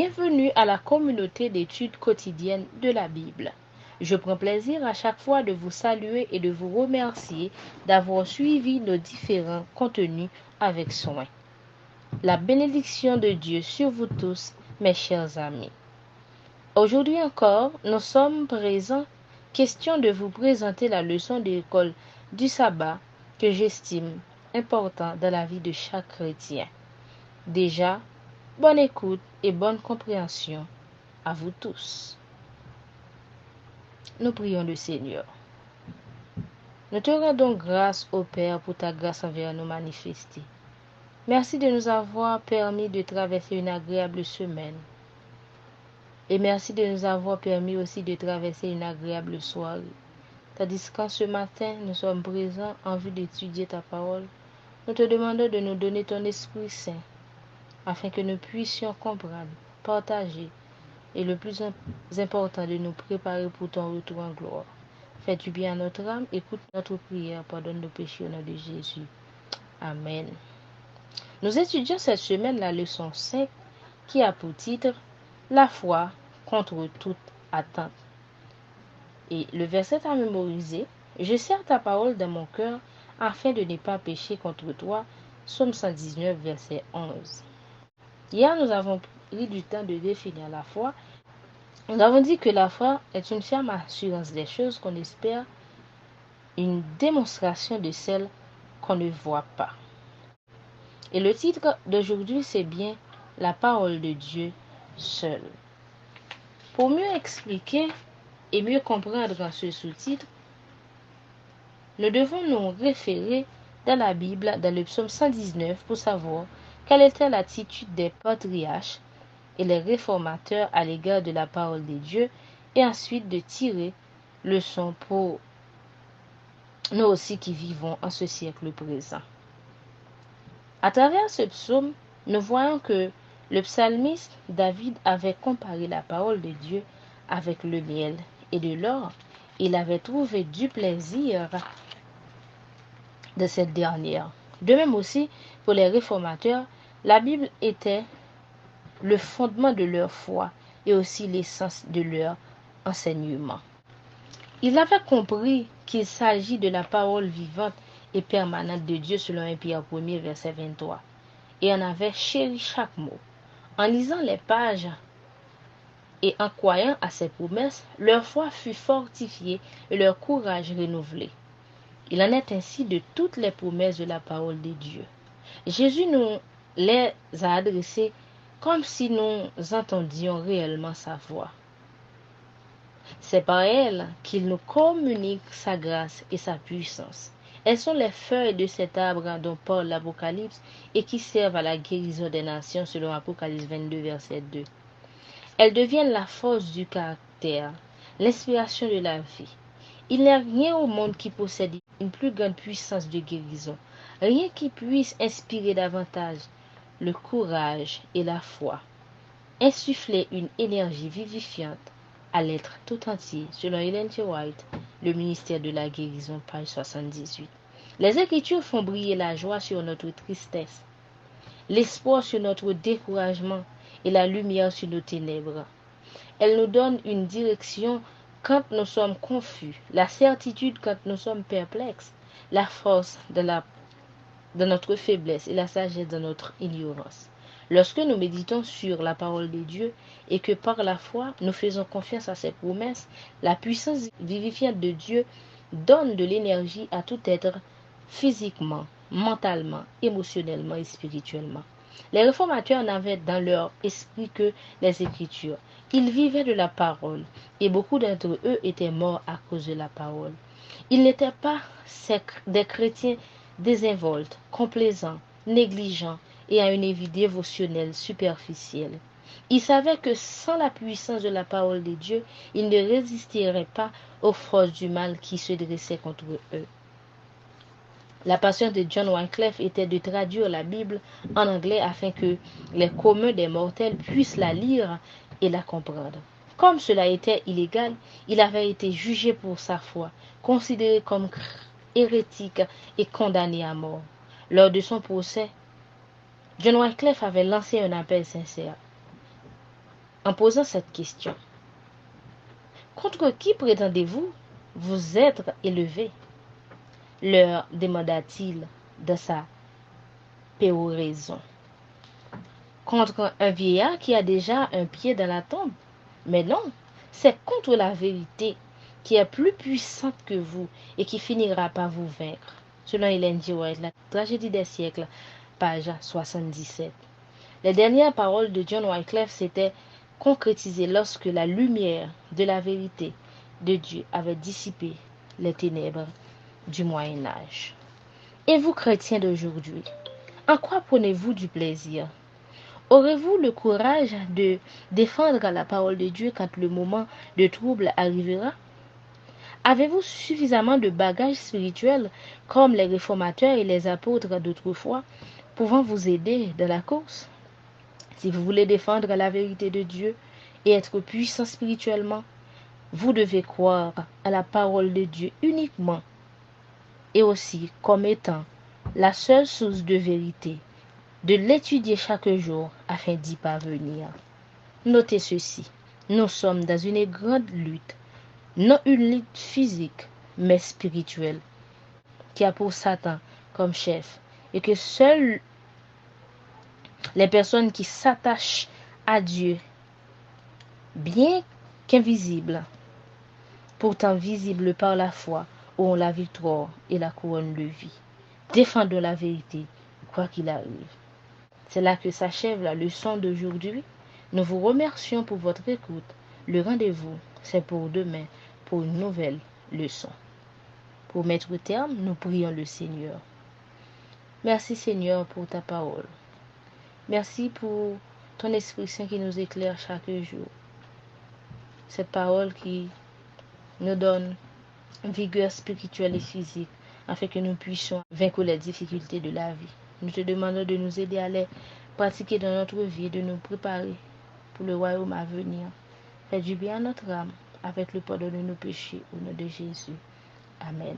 Bienvenue à la communauté d'études quotidiennes de la Bible. Je prends plaisir à chaque fois de vous saluer et de vous remercier d'avoir suivi nos différents contenus avec soin. La bénédiction de Dieu sur vous tous, mes chers amis. Aujourd'hui encore, nous sommes présents. Question de vous présenter la leçon de l'école du sabbat que j'estime importante dans la vie de chaque chrétien. Déjà, bonne écoute et bonne compréhension à vous tous. Nous prions le Seigneur. Nous te rendons grâce au Père pour ta grâce envers nous manifestée. Merci de nous avoir permis de traverser une agréable semaine. Et merci de nous avoir permis aussi de traverser une agréable soirée. Tandis qu'en ce matin, nous sommes présents en vue d'étudier ta parole. Nous te demandons de nous donner ton Esprit Saint afin que nous puissions comprendre, partager et le plus important de nous préparer pour ton retour en gloire. Fais du bien à notre âme, écoute notre prière, pardonne nos péchés au nom de Jésus. Amen. Nous étudions cette semaine la leçon 5 qui a pour titre « La foi contre toute attente ». Et le verset à mémoriser, « Je serre ta parole dans mon cœur afin de ne pas pécher contre toi ». Psaume 119, verset 11. Hier, nous avons pris du temps de définir la foi. Nous avons dit que la foi est une ferme assurance des choses qu'on espère, une démonstration de celles qu'on ne voit pas. Et le titre d'aujourd'hui, c'est bien la parole de Dieu seule. Pour mieux expliquer et mieux comprendre ce sous-titre, nous devons nous référer dans la Bible, dans le psaume 119, pour savoir quelle était l'attitude des patriarches et les réformateurs à l'égard de la parole de Dieu, et ensuite de tirer leçon pour nous aussi qui vivons en ce siècle présent. À travers ce psaume, nous voyons que le psalmiste David avait comparé la parole de Dieu avec le miel et de l'or. Il avait trouvé du plaisir de cette dernière. De même aussi, pour les réformateurs, la Bible était le fondement de leur foi et aussi l'essence de leur enseignement. Ils avaient compris qu'il s'agit de la parole vivante et permanente de Dieu selon 1 Pierre 1, verset 23, et en avaient chéri chaque mot. En lisant les pages et en croyant à ces promesses, leur foi fut fortifiée et leur courage renouvelé. Il en est ainsi de toutes les promesses de la parole de Dieu. Jésus nous les a adressées comme si nous entendions réellement sa voix. C'est par elle qu'il nous communique sa grâce et sa puissance. Elles sont les feuilles de cet arbre dont parle l'Apocalypse et qui servent à la guérison des nations selon Apocalypse 22, verset 2. Elles deviennent la force du caractère, l'inspiration de la vie. Il n'y a rien au monde qui possède une plus grande puissance de guérison, rien qui puisse inspirer davantage le courage et la foi, insuffler une énergie vivifiante à l'être tout entier, selon Ellen G. White, le ministère de la guérison, page 78. Les Écritures font briller la joie sur notre tristesse, l'espoir sur notre découragement et la lumière sur nos ténèbres. Elles nous donnent une direction quand nous sommes confus, la certitude quand nous sommes perplexes, la force dans notre faiblesse et la sagesse dans notre ignorance. Lorsque nous méditons sur la parole de Dieu et que par la foi nous faisons confiance à ses promesses, la puissance vivifiante de Dieu donne de l'énergie à tout être physiquement, mentalement, émotionnellement et spirituellement. Les réformateurs n'avaient dans leur esprit que les Écritures. Ils vivaient de la parole et beaucoup d'entre eux étaient morts à cause de la parole. Ils n'étaient pas des chrétiens désinvoltes, complaisants, négligents et à une vie dévotionnelle superficielle. Ils savaient que sans la puissance de la parole de Dieu, ils ne résisteraient pas aux forces du mal qui se dressaient contre eux. La passion de John Wycliffe était de traduire la Bible en anglais afin que les communs des mortels puissent la lire et la comprendre. Comme cela était illégal, il avait été jugé pour sa foi, considéré comme hérétique et condamné à mort. Lors de son procès, John Wycliffe avait lancé un appel sincère. en posant cette question. Contre qui prétendez-vous vous être élevé? Leur demanda-t-il de sa péroraison. Contre un vieillard qui a déjà un pied dans la tombe? Mais non, c'est contre la vérité qui est plus puissante que vous et qui finira par vous vaincre. Selon Ellen G. White, La tragédie des siècles, page 77. Les dernières paroles de John Wycliffe s'étaient concrétisées lorsque la lumière de la vérité de Dieu avait dissipé les ténèbres du Moyen Âge. Et vous, chrétiens d'aujourd'hui, en quoi prenez-vous du plaisir? Aurez-vous le courage de défendre la parole de Dieu quand le moment de trouble arrivera? Avez-vous suffisamment de bagages spirituels comme les réformateurs et les apôtres d'autrefois pouvant vous aider dans la course? Si vous voulez défendre la vérité de Dieu et être puissant spirituellement, vous devez croire à la parole de Dieu uniquement et aussi comme étant la seule source de vérité, de l'étudier chaque jour afin d'y parvenir. Notez ceci, nous sommes dans une grande lutte, non une lutte physique, mais spirituelle, qui a pour Satan comme chef, et que seules les personnes qui s'attachent à Dieu, bien qu'invisibles, pourtant visibles par la foi, auront la victoire et la couronne de vie. Défendons la vérité, quoi qu'il arrive. C'est là que s'achève la leçon d'aujourd'hui. Nous vous remercions pour votre écoute. Le rendez-vous, c'est pour demain, pour une nouvelle leçon. Pour mettre terme, nous prions le Seigneur. Merci Seigneur pour ta parole. Merci pour ton Esprit Saint qui nous éclaire chaque jour. Cette parole qui nous donne vigueur spirituelle et physique afin que nous puissions vaincre les difficultés de la vie. Nous te demandons de nous aider à les pratiquer dans notre vie, de nous préparer pour le royaume à venir. Fais du bien à notre âme avec le pardon de nos péchés au nom de Jésus. Amen.